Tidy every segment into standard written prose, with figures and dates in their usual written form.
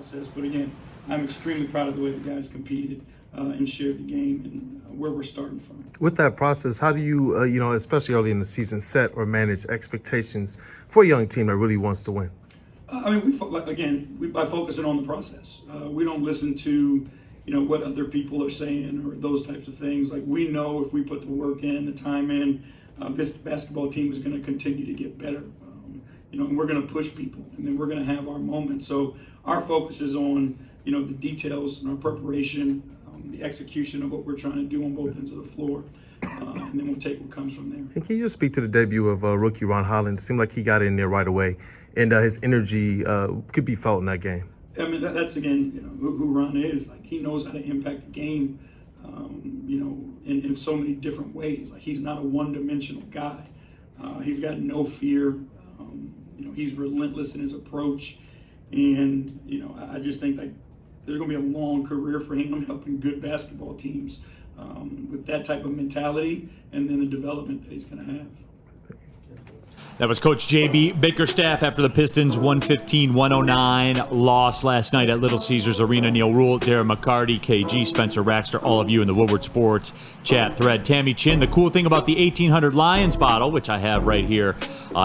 process. But again, I'm extremely proud of the way the guys competed and shared the game and where we're starting from. With that process, how do you, especially early in the season, set or manage expectations for a young team that really wants to win? By focusing on the process. We don't listen to, what other people are saying or those types of things. Like, we know if we put the work in, the time in, this basketball team is going to continue to get better. And we're going to push people, and then we're going to have our moment. So our focus is on, the details and our preparation, the execution of what we're trying to do on both ends of the floor. And then we'll take what comes from there. And can you just speak to the debut of rookie Ron Holland? It seemed like he got in there right away, and his energy could be felt in that game. I mean, that's again, who Ron is. Like, he knows how to impact the game, in so many different ways. Like, he's not a one-dimensional guy. He's got no fear. He's relentless in his approach, and I just think that there's going to be a long career for him helping good basketball teams with that type of mentality, and then the development that he's going to have. That was Coach J.B. Bickerstaff after the Pistons' 115-109 loss last night at Little Caesars Arena. Neil Rule, Darren McCarty, KG, Spencer Raxter, all of you in the Woodward Sports chat thread. Tammy Chin, the cool thing about the 1800 Lions bottle, which I have right here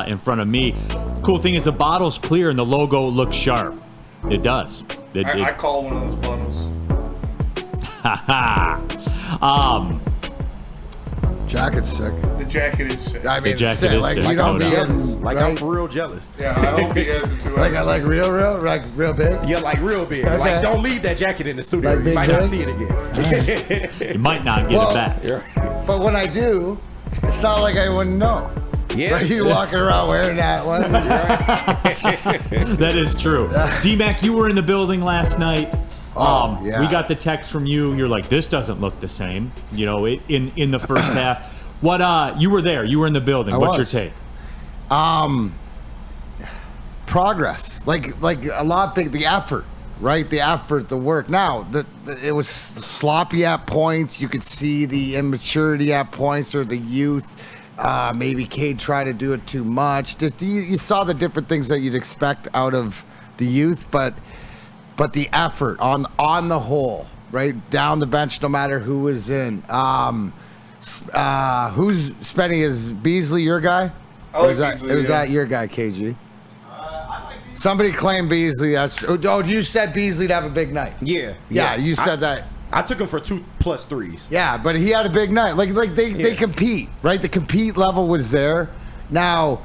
in front of me, cool thing is the bottle's clear and the logo looks sharp. It does. I call one of those bottles. Ha-ha. Jacket's sick. The jacket is sick. I mean, The jacket sick. is Like, sick. you don't No be doubt. Like, right? I'm for real jealous. Yeah, I hope he has it too. like real big. Yeah, like real big. Okay. Like, don't leave that jacket in the studio. Like You big might not big? see it again. You might not get it back. But when I do, it's not like I wouldn't know. Yeah. Right? You walking around wearing that one. That is true. D-Mac, you were in the building last night. Yeah. We got the text from you. You're like, this doesn't look the same. In the first half. What? You were there. You were in the building. What's your take? Progress. Like a lot big. The effort. Right, the effort, the work. Now, it was sloppy at points. You could see the immaturity at points or the youth. Maybe Cade tried to do it too much. Just you saw the different things that you'd expect out of the youth, but the effort on the whole, right down the bench, no matter who was in. Who's spending? Is Beasley your guy? I like Beasley, Was yeah. that your guy, KG? Somebody claimed Beasley. You said Beasley to have a big night. Yeah. You said that. I took him for 2+ threes. Yeah, but he had a big night. They compete, right? The compete level was there. Now,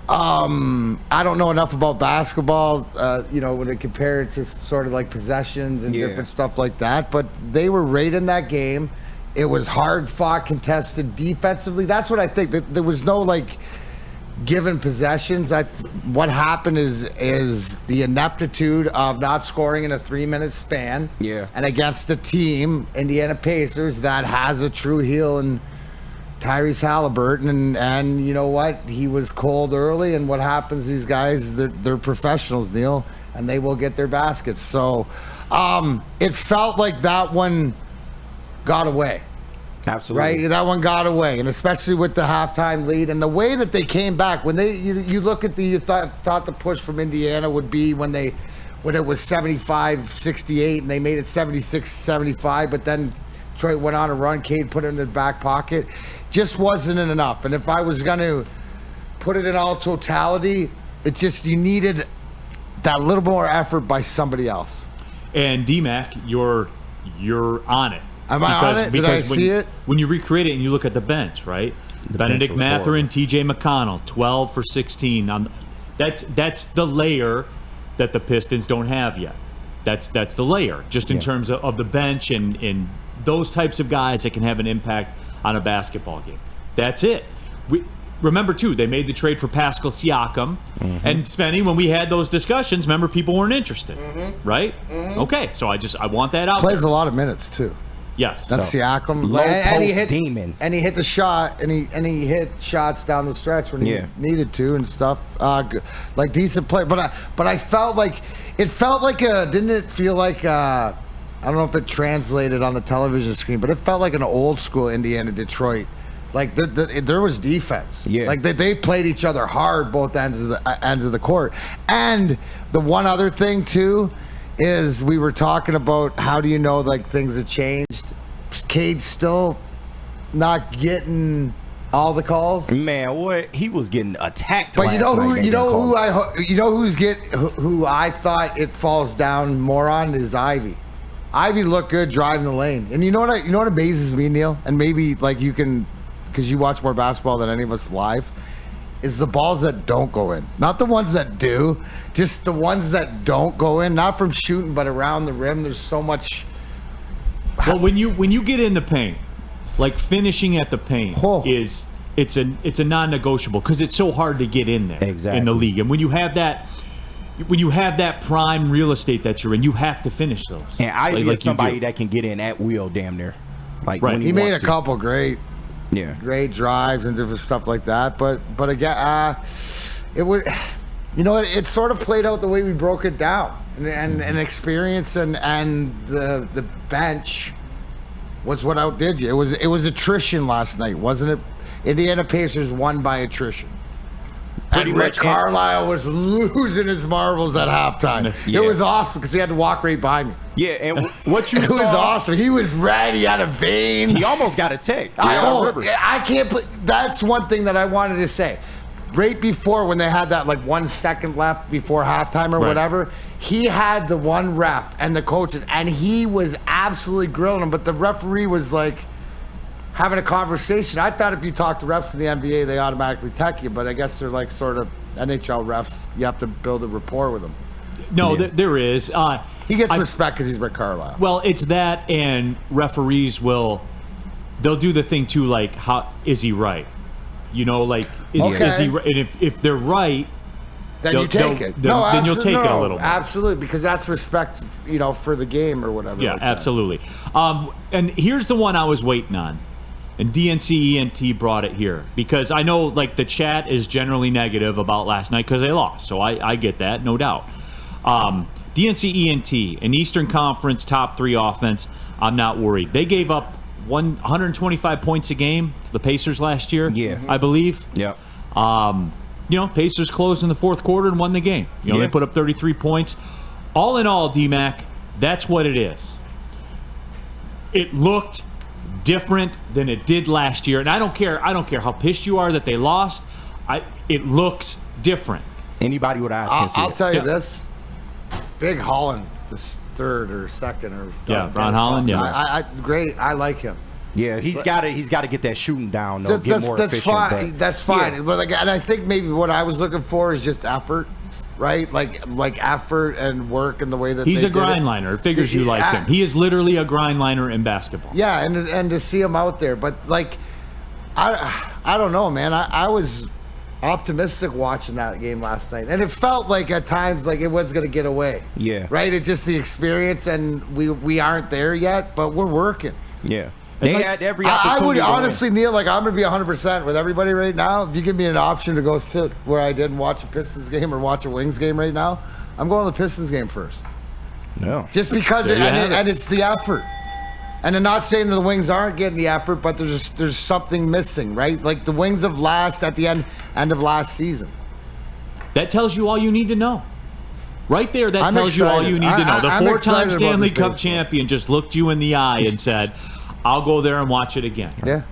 I don't know enough about basketball, when they compare it to sort of like possessions and different stuff like that. But they were right in that game. It was hard fought, contested defensively. That's what I think. That there was no given possessions. That's what happened is the ineptitude of not scoring in a 3-minute span. Yeah. And against a team, Indiana Pacers, that has a true heel in Tyrese Halliburton, and you know what? He was cold early, and what happens? These guys, they're professionals, Neil, and they will get their baskets. So it felt like that one got away. Absolutely. Right, that one got away, and especially with the halftime lead and the way that they came back. When you look at you thought the push from Indiana would be when it was 75-68 and they made it 76-75, but then Detroit went on a run. Cade put it in the back pocket. Just wasn't enough. And if I was going to put it in all totality, you needed that little more effort by somebody else. And D-Mac, you're on it. Am I on it? Did I see it? When you recreate it and you look at the bench, right? Benedict Mathurin, T.J. McConnell, 12 for 16. That's the layer that the Pistons don't have yet. That's the layer, just in terms of the bench and those types of guys that can have an impact on a basketball game. That's it. Remember, too, they made the trade for Pascal Siakam. Mm-hmm. And, Spenny, when we had those discussions, remember, people weren't interested, right? Mm-hmm. Okay, so I want that out Plays there. a lot of minutes, too. Yes. That's Siakam. Low And he post hit, demon. And he hit the shot, and he hit shots down the stretch when he needed to and stuff. Like decent play, but I felt like didn't it feel like I don't know if it translated on the television screen, but it felt like an old school Indiana Detroit. Like there was defense. Yeah. Like they played each other hard both ends of the court. And the one other thing too is we were talking about how do you know like things have changed. Cade's still not getting all the calls. Man, what he was getting attacked. But you know last who night, you know who I who I thought it falls down more on is Ivy. Ivy looked good driving the lane, and you know what amazes me, Neil, and maybe like you can, because you watch more basketball than any of us live, is the balls that don't go in, not the ones that do, just the ones that don't go in, not from shooting but around the rim. There's so much. Well, when you get in the paint, like finishing at the paint Oh. it's a non-negotiable because it's so hard to get in there in the league, and when you have that prime real estate that you're in, you have to finish those. And Ivy like is somebody that can get in at will, damn near. Like Right. when He made wants a to. couple great drives and different stuff like that, but again, it was, it sort of played out the way we broke it down, and experience and the bench was what outdid you. It was attrition last night, wasn't it? Indiana Pacers won by attrition. Pretty And Rick much. Carlisle was losing his marbles at halftime. Yeah. It was awesome because he had to walk right by me. Yeah, and what you It saw, was awesome. He was ready, out of vein. he almost got a tech. I can't put. That's one thing that I wanted to say. Right before, when they had that like 1 second left before halftime or Right. whatever, he had the one ref and the coaches, and he was absolutely grilling them. But the referee was like having a conversation. I thought if you talk to refs in the NBA, they automatically tech you, but I guess they're like sort of NHL refs. You have to build a rapport with them. No, there is. He gets respect because he's Rick Carlisle. Well, it's that, and referees they'll do the thing too, like, how is he right? Like, is he right? And if they're right, Then you take it. then you'll take it a little bit. Absolutely, because that's respect, for the game or whatever. Yeah, like that. absolutely. And here's the one I was waiting on. And DNCENT brought it here because I know like the chat is generally negative about last night because they lost. So I get that, no doubt. DNCENT, an Eastern Conference top 3 offense, I'm not worried. They gave up 125 points a game to the Pacers last year, I believe. Yeah. Pacers closed in the fourth quarter and won the game. They put up 33 points. All in all, D-Mac, that's what it is. It looked different than it did last year, and I don't care how pissed you are that they lost. It looks different. Anybody with eyes can see I'll it. tell you this: Big Holland was third or second or Ron Holland. Yeah, I great. I like him. Yeah, he's got to get that shooting down though. Get more That's efficient. fine. But, That's fine. But and I think maybe what I was looking for is just effort, right? Like effort and work and the way that he's they a did it. grind liner. It figures you like him. He is literally a grind liner in basketball. Yeah, and to see him out there, but like, I don't know, man. I was optimistic watching that game last night, and it felt like at times like it was going to get away. Yeah. Right. It's just the experience, and we aren't there yet, but we're working. Yeah. They had every opportunity. I would to win. honestly, Neil, like I'm gonna be 100% with everybody right now. If you give me an option to go sit where I did and watch a Pistons game or watch a Wings game right now, I'm going to the Pistons game first. No. Just because and it's the effort. And I'm not saying that the Wings aren't getting the effort, but there's something missing, right? Like the Wings of at the end of last season. That tells you all you need to know. Right there, that I'm tells you all excited. you need to know. The I'm 4-time excited about Stanley this Cup baseball. champion just looked you in the eye and said, I'll go there and watch it again. Yeah,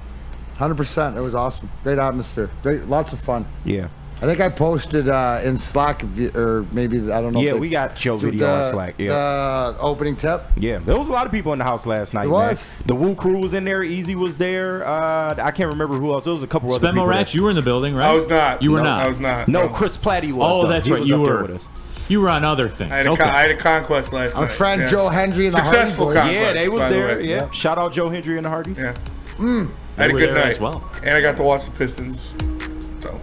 100%. It was awesome. Great atmosphere. Lots of fun. Yeah. I think I posted in Slack, or maybe, I don't know. Yeah, we got show video on Slack. Yeah. The opening tip. Yeah, there was a lot of people in the house last night. It was. Man. The Woo crew was in there. Easy was there. I can't remember who else. There was a couple other people. Spemo Rats, you were in the building, right? I was not. You were No, not. I was not. No, Chris Platty was. Oh, though. that's He right. was You up there were. with us. You were on other things. I had a conquest last night. Our friend yes. Joe Hendry and the Successful Hardy Boys. conquest. Yeah, they was by the there. way. Yeah. Shout out Joe Hendry and the Hardys. Yeah. I had a were good there night as well. and I got to watch the Pistons. So